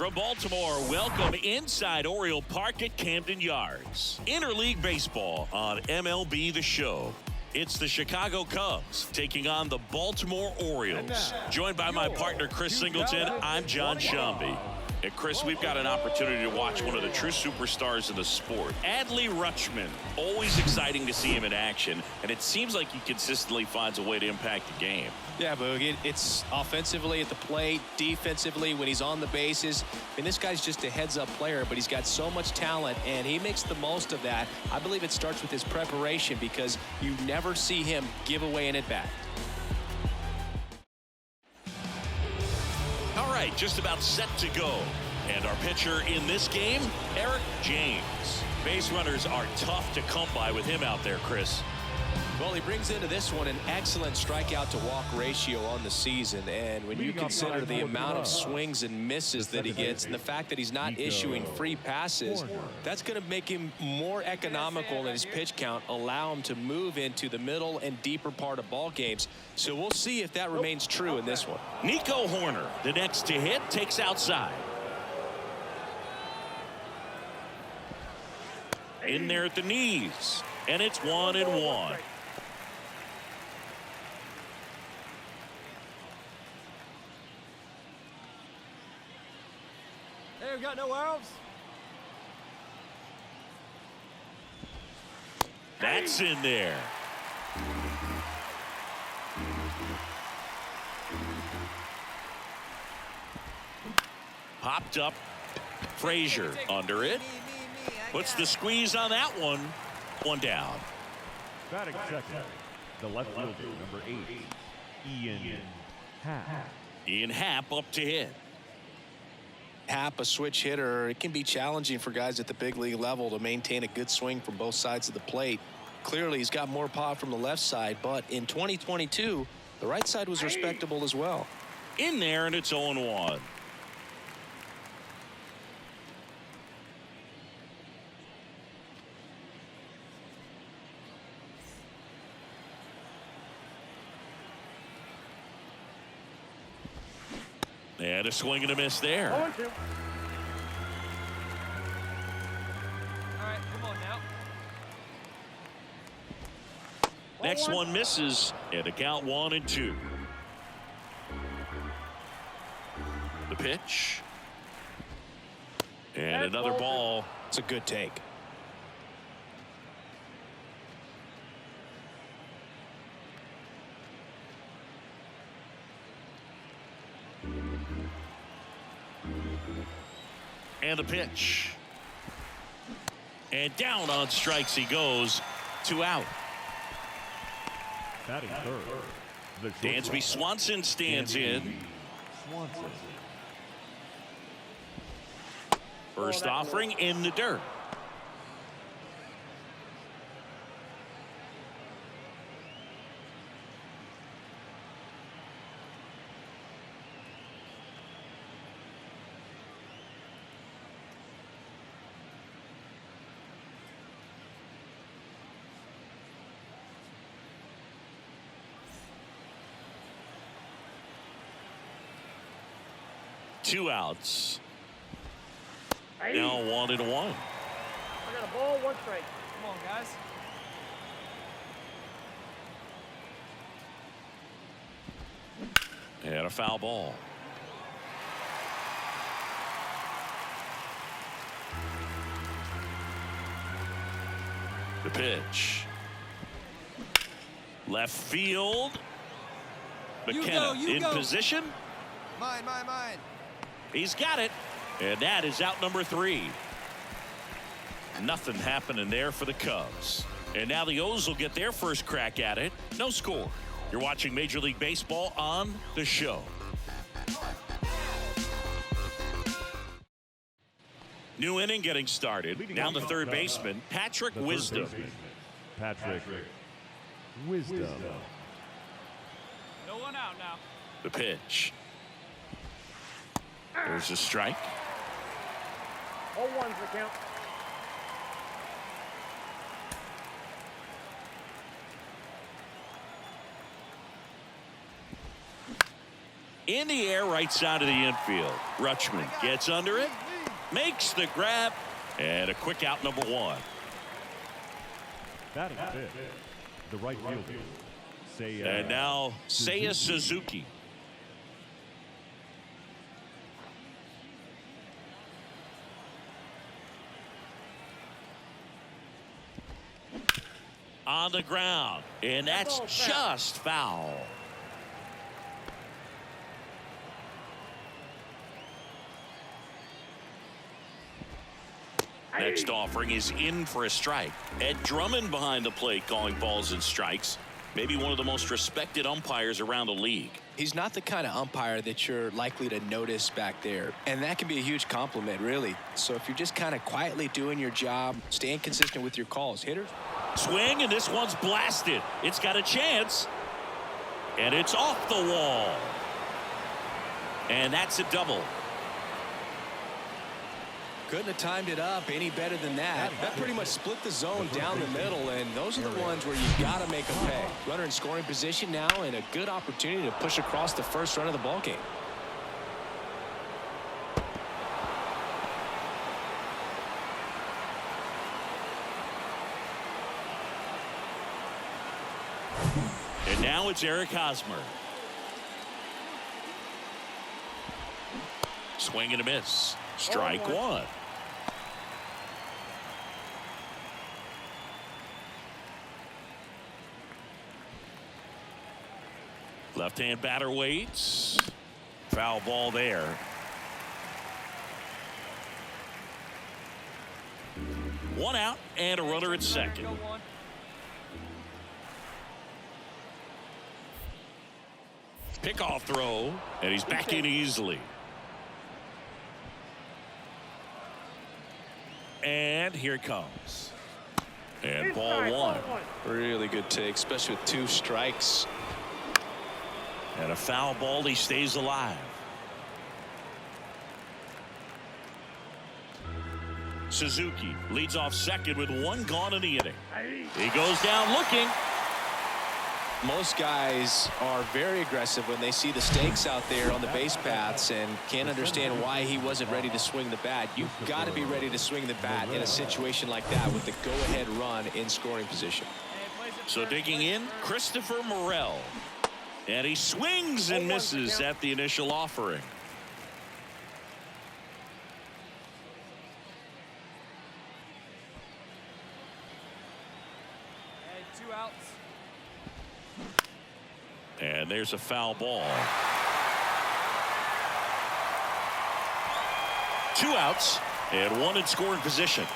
From Baltimore, welcome inside Oriole Park at Camden Yards. Interleague Baseball on MLB The Show. It's the Chicago Cubs taking on the Baltimore Orioles. Joined by my partner, Chris Singleton, I'm John Shambi. And Chris, we've got an opportunity to watch one of the true superstars in the sport. Adley Rutschman, always exciting to see him in action, and it seems like he consistently finds a way to impact the game. Yeah, Boog, it's offensively at the plate, defensively when he's on the bases. I mean, this guy's just a heads-up player, but he's got so much talent, and he makes the most of that. I believe it starts with his preparation because you never see him give away an at-bat. All right, just about set to go. And our pitcher in this game, Eric James. Base runners are tough to come by with him out there, Chris. Well, he brings into this one an excellent strikeout to walk ratio on the season. And when you consider the amount of swings and misses that he gets and the fact that he's not issuing free passes, that's going to make him more economical in his pitch count, allow him to move into the middle and deeper part of ball games. So we'll see if that remains true in this one. Nico Horner, the next to hit, takes outside. In there at the knees. And it's 1-1. Hey, we got no outs. That's in there. Popped up. Frazier under it. Puts the squeeze on that one. One down. Batting second, the left fielder, number 8, Ian Happ. Ian Happ up to hit. Happ, a switch hitter, it can be challenging for guys at the big league level to maintain a good swing from both sides of the plate. Clearly, he's got more pop from the left side, but in 2022, the right side was respectable as well. In there, and it's 0-1. And a swing and a miss there. All right, come on now. Next one misses, and a count 1-2. The pitch. And another ball. It's a good take. And the pitch. And down on strikes he goes. 2 out. Batting third, the Dansby Swanson stands in. Swanson. First offering in the dirt. Two outs. Now 1-1. I got a ball, 1 strike. Come on, guys. And a foul ball. The pitch. Left field. McKenna in position. Mine. He's got it. And that is out number 3. Nothing happening there for the Cubs. And now the O's will get their first crack at it. No score. You're watching Major League Baseball on The Show. New inning getting started. Down to third baseman, Patrick Wisdom. Patrick Wisdom. No one out now. The pitch. There's a strike. All ones the count. In the air, right side of the infield. Rutschman gets under it, makes the grab, and a quick out, number 1. Batting fifth, the right fielder. And now Seiya Suzuki. On the ground, and that's just foul. Next offering is in for a strike. Ed Drummond behind the plate calling balls and strikes. Maybe one of the most respected umpires around the league. He's not the kind of umpire that you're likely to notice back there. And that can be a huge compliment, really. So if you're just kind of quietly doing your job, staying consistent with your calls. Hitters. Swing, and this one's blasted. It's got a chance. And it's off the wall. And that's a double. Couldn't have timed it up any better than that. That pretty much split the zone down the middle, and those are the ones where you got to make a pay. Runner in scoring position now, and a good opportunity to push across the first run of the ball game. And now it's Eric Hosmer. Swing and a miss. Strike 1. Left-hand batter waits. Foul ball there. One out and a runner at second. Pickoff throw, and he's back in easily. And here it comes. And ball 1. Really good take, especially with 2 strikes. And a foul ball, he stays alive. Suzuki leads off second with 1 gone in the inning. He goes down looking. Most guys are very aggressive when they see the stakes out there on the base paths and can't understand why he wasn't ready to swing the bat. You've got to be ready to swing the bat in a situation like that with the go-ahead run in scoring position. So digging in, Christopher Morel. And he swings and misses at the initial offering. Hey, 2 outs. And there's a foul ball. 2 outs and 1 in scoring position.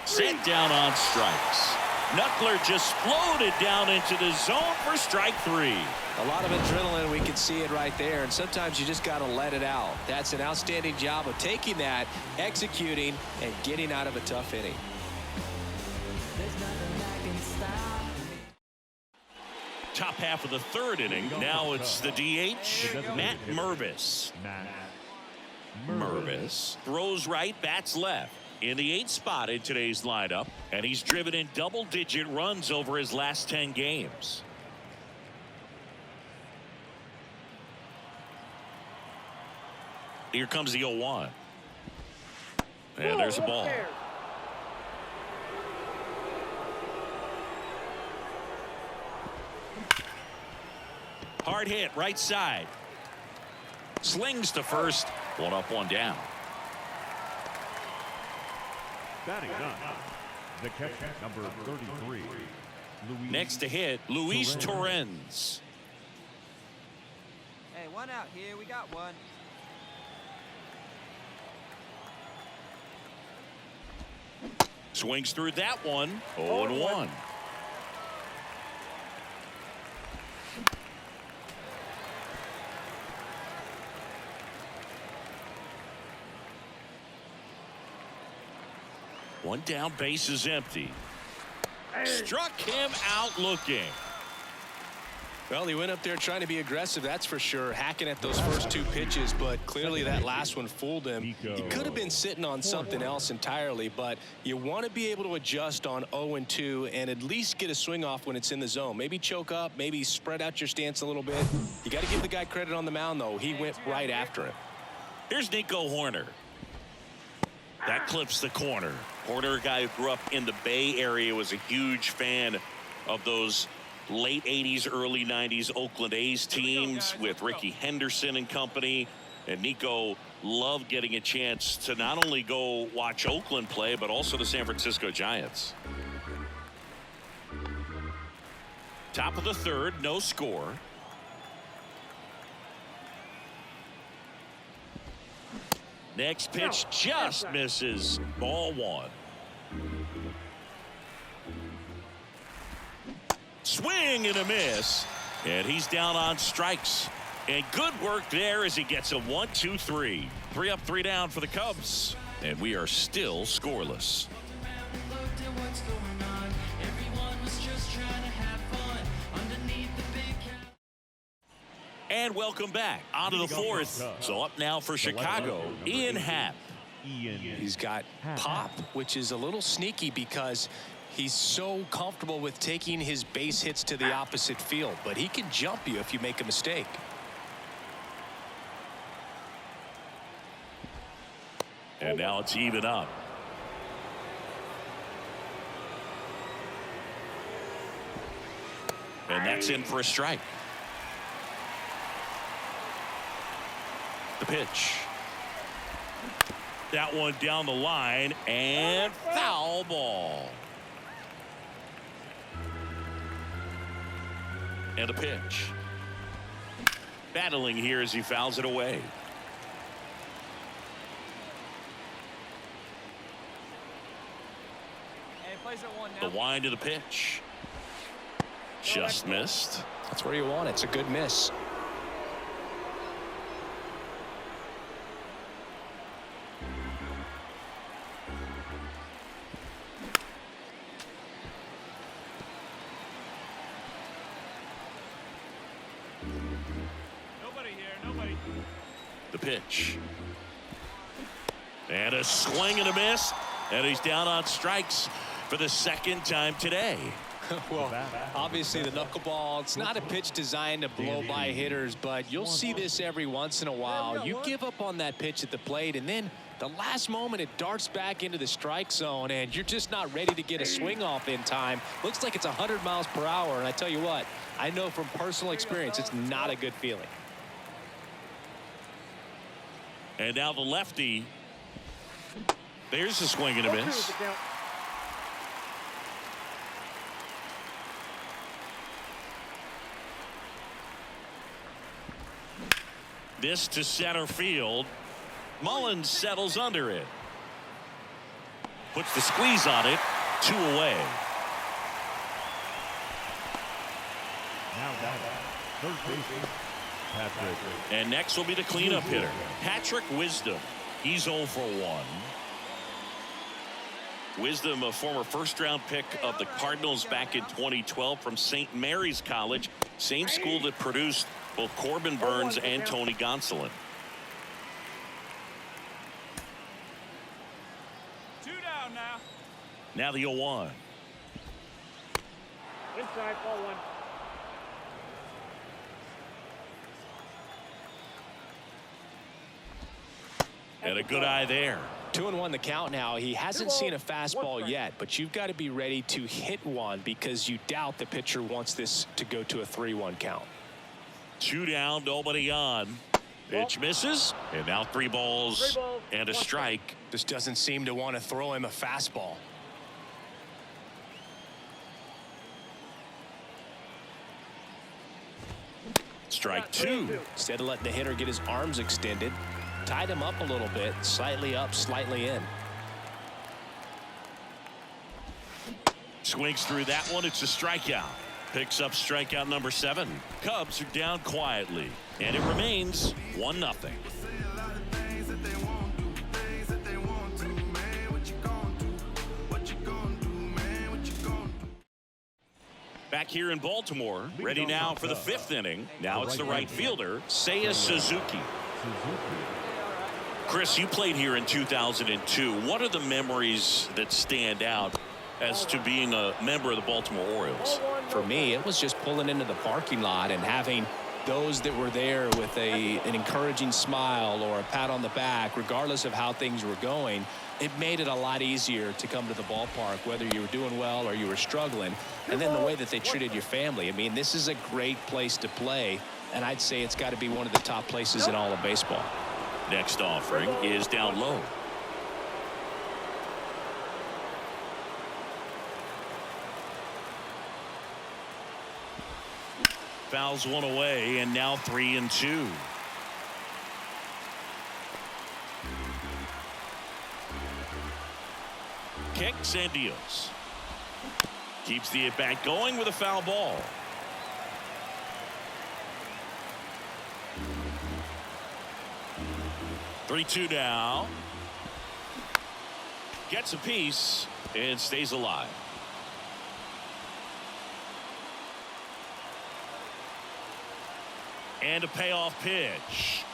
Set down on strikes. Knuckler just floated down into the zone for strike 3. A lot of adrenaline, we can see it right there, and sometimes you just got to let it out. That's an outstanding job of taking that, executing, and getting out of a tough inning. Top half of the 3rd inning. Now it's the DH, Matt Mervis. Mervis throws right, bats left. In the 8th spot in today's lineup, and he's driven in double-digit runs over his last 10 games. Here comes the 0-1. And there's a ball. Hard hit, right side. Slings to first. 1 up, 1 down. Batting ninth, the catcher, number 33. Next to hit, Luis Torrens. Hey, 1 out here. We got 1. Swings through that one. 0-1. One down, base is empty. Struck him out looking. Well, he went up there trying to be aggressive, that's for sure, hacking at those first 2 pitches, but clearly that last one fooled him. He could have been sitting on something else entirely, but you want to be able to adjust on 0-2 and at least get a swing off when it's in the zone. Maybe choke up, maybe spread out your stance a little bit. You got to give the guy credit on the mound, though. He went right after him. Here's Nico Hoerner. That clips the corner. Hoerner, a guy who grew up in the Bay Area, was a huge fan of those late 80s, early 90s Oakland A's teams with Ricky Henderson and company. And Nico loved getting a chance to not only go watch Oakland play, but also the San Francisco Giants. Top of the 3rd, no score. Next pitch just misses. Ball 1. Swing and a miss, and he's down on strikes. And good work there as he gets a 1-2-3. 3 up, 3 down for the Cubs, and we are still scoreless. And welcome back onto the 4th. So up now for Chicago, Ian Happ. He's got pop, which is a little sneaky because he's so comfortable with taking his base hits to the opposite field, but he can jump you if you make a mistake. And now it's even up. And that's in for a strike. The pitch. That one down the line and foul ball. And a pitch. Battling here as he fouls it away. And he plays at 1 The now. wind of the pitch. Just missed. That's where you want it. It's a good miss. Nobody here, nobody. The pitch. And a swing and a miss. And he's down on strikes for the 2nd time today. Well, obviously the knuckleball, it's not a pitch designed to blow by hitters, but you'll see this every once in a while. You give up on that pitch at the plate, and then the last moment it darts back into the strike zone, and you're just not ready to get a swing off in time. Looks like it's 100 miles per hour, and I tell you what, I know from personal experience it's not a good feeling. And now the lefty. There's a swing and a miss. This to center field. Mullins settles under it. Puts the squeeze on it. 2 away. Now batting, third baseman, Patrick. And next will be the cleanup hitter, Patrick Wisdom. He's 0 for 1. Wisdom, a former first-round pick of the Cardinals back in 2012 from St. Mary's College, same school that produced both Corbin Burns and Tony Gonsolin. 2 down now. Now the 0-1. Inside, ball 1. And a good eye there. 2-1 the count now. He hasn't seen a fastball yet, but you've got to be ready to hit one because you doubt the pitcher wants this to go to a 3-1 count. 2 down, nobody on. Pitch misses, and now 3 balls and a strike. Just doesn't seem to want to throw him a fastball. Strike 2. Instead of letting the hitter get his arms extended, tied him up a little bit, slightly up, slightly in. Swings through that one. It's a strikeout. Picks up strikeout number 7. Cubs are down quietly, and it remains 1-0. Back here in Baltimore, ready now for the 5th inning. Now it's the right fielder, Seiya Suzuki. Chris, you played here in 2002. What are the memories that stand out as to being a member of the Baltimore Orioles? For me, it was just pulling into the parking lot and having those that were there with an encouraging smile or a pat on the back, regardless of how things were going. It made it a lot easier to come to the ballpark, whether you were doing well or you were struggling. And then the way that they treated your family. I mean, this is a great place to play, and I'd say it's got to be one of the top places in all of baseball. Next offering is down low. Fouls one away, and now 3-2. Kicks and deals. Keeps the at-bat going with a foul ball. Three-two now. Gets a piece and stays alive. And a payoff pitch.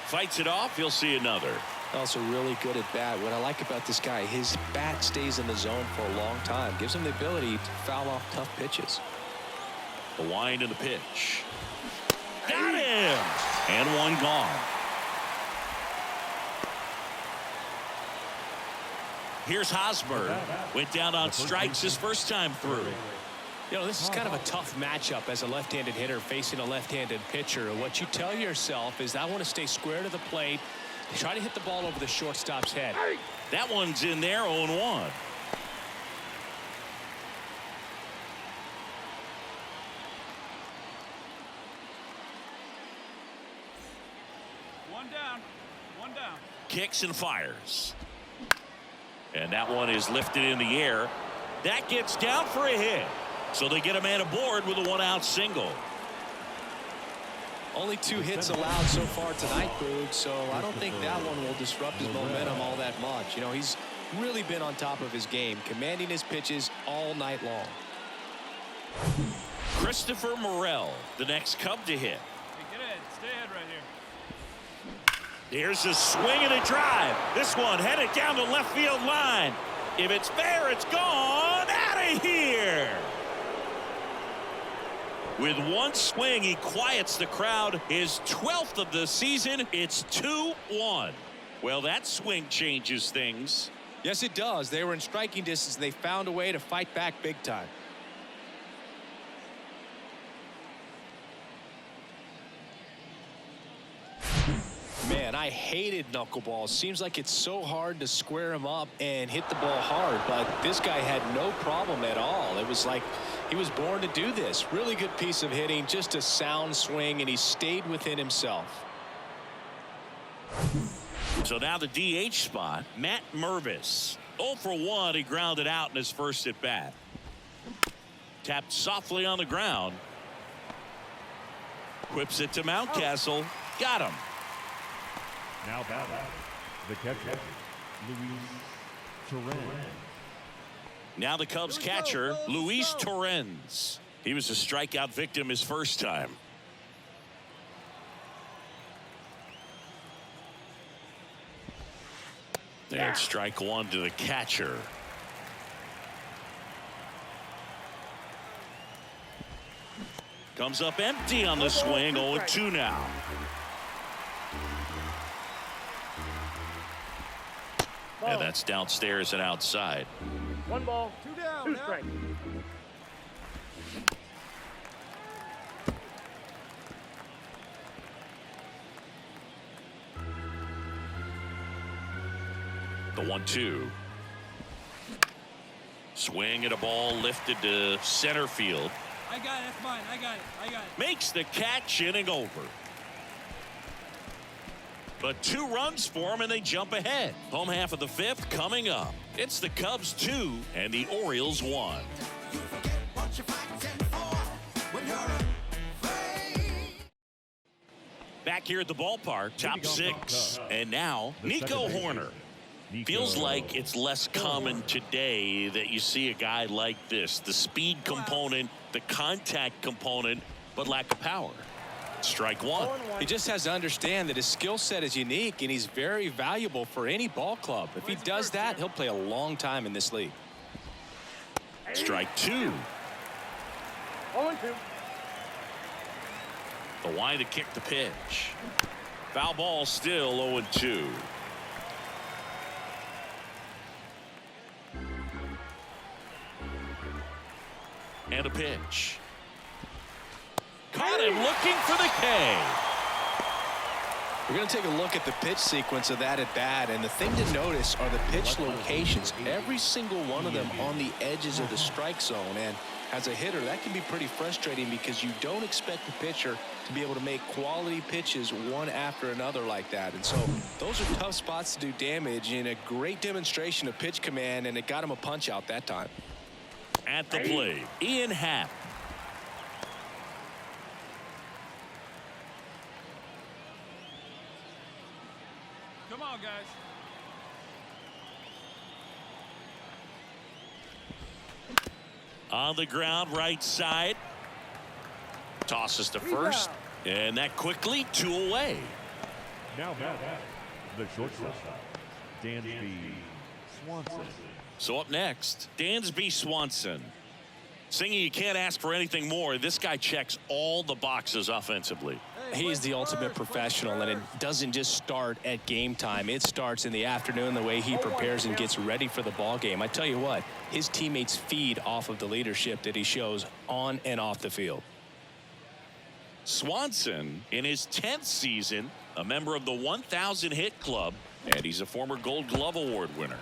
Fights it off. He'll see another. Also really good at bat. What I like about this guy, his bat stays in the zone for a long time. Gives him the ability to foul off tough pitches. The wind and the pitch. Got him! And one gone. Here's Hosmer. Went down on strikes his first time through. You know, this is kind of a tough matchup as a left-handed hitter facing a left-handed pitcher. What you tell yourself is, I want to stay square to the plate, try to hit the ball over the shortstop's head. That one's in there, 0-1. One down. One down. Kicks and fires. And that one is lifted in the air. That gets down for a hit. So they get a man aboard with a one-out single. Only 2 hits allowed so far tonight, Boog, so I don't think that one will disrupt his momentum all that much. You know, he's really been on top of his game, commanding his pitches all night long. Christopher Morel, the next Cub to hit. Hey, get ahead. Stay ahead right here. Here's a swing and a drive. This one headed down the left field line. If it's fair, it's gone. Out of here. With one swing, he quiets the crowd. His 12th of the season. It's 2-1. Well, that swing changes things. Yes, it does. They were in striking distance. They found a way to fight back big time. Man, I hated knuckleballs. Seems like it's so hard to square him up and hit the ball hard, but this guy had no problem at all. It was like he was born to do this. Really good piece of hitting, just a sound swing, and he stayed within himself. So now the DH spot, Matt Mervis. 0 for 1, he grounded out in his first at bat. Tapped softly on the ground. Whips it to Mountcastle. Got him. Now batting, the catcher, Luis Torrens. Now the Cubs catcher, Luis Torrens. He was a strikeout victim his first time. And strike one to the catcher. Comes up empty on the swing. 0-2 now. And that's downstairs and outside. 1 ball. 2 down. 2 strikes. The 1-2. Swing and a ball lifted to center field. I got it. That's mine. I got it. Makes the catch, inning over. But 2 runs for him and they jump ahead. Home half of the 5th coming up. It's the Cubs 2 and the Orioles 1. Back here at the ballpark, top 6. And now Nico Horner. Feels like it's less common today that you see a guy like this. The speed component, the contact component, but lack of power. Strike one. He just has to understand that his skill set is unique and he's very valuable for any ball club. If he does that, he'll play a long time in this league. Strike two. 0-2. The line to kick the pitch. Foul ball, still 0-2. And a pitch. Caught him looking for the K. We're going to take a look at the pitch sequence of that at bat, and the thing to notice are the pitch locations. Every single one of them on the edges of the strike zone, and as a hitter, that can be pretty frustrating because you don't expect the pitcher to be able to make quality pitches one after another like that. And so those are tough spots to do damage, and a great demonstration of pitch command, and it got him a punch out that time. At the plate, Ian Happ. Come on, guys. On the ground, right side. Tosses to first. And that quickly, 2 away. Now back, the shortstop, Dansby Swanson. So up next, Dansby Swanson. Singing, you can't ask for anything more. This guy checks all the boxes offensively. He's the ultimate professional, and it doesn't just start at game time. It starts in the afternoon, the way he prepares and gets ready for the ball game. I tell you what, his teammates feed off of the leadership that he shows on and off the field. Swanson, in his 10th season, a member of the 1,000 hit club, and he's a former Gold Glove Award winner.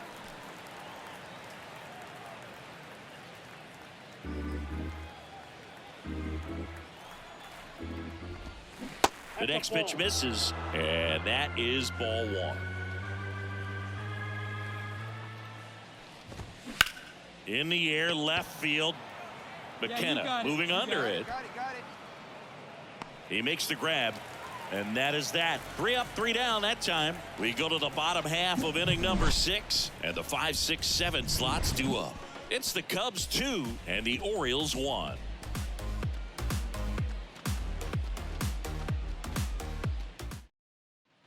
The next pitch misses, and that is ball one. In the air, left field. McKenna moving under it. Got it. He makes the grab, and that is that. 3 up, 3 down that time. We go to the bottom half of inning number 6, and the 5, 6, 7 slots due up. It's the Cubs 2 and the Orioles 1.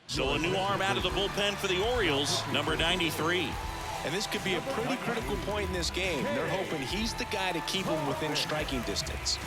So a new arm out of the bullpen for the Orioles, number 93. And this could be a pretty critical point in this game. They're hoping he's the guy to keep them within striking distance.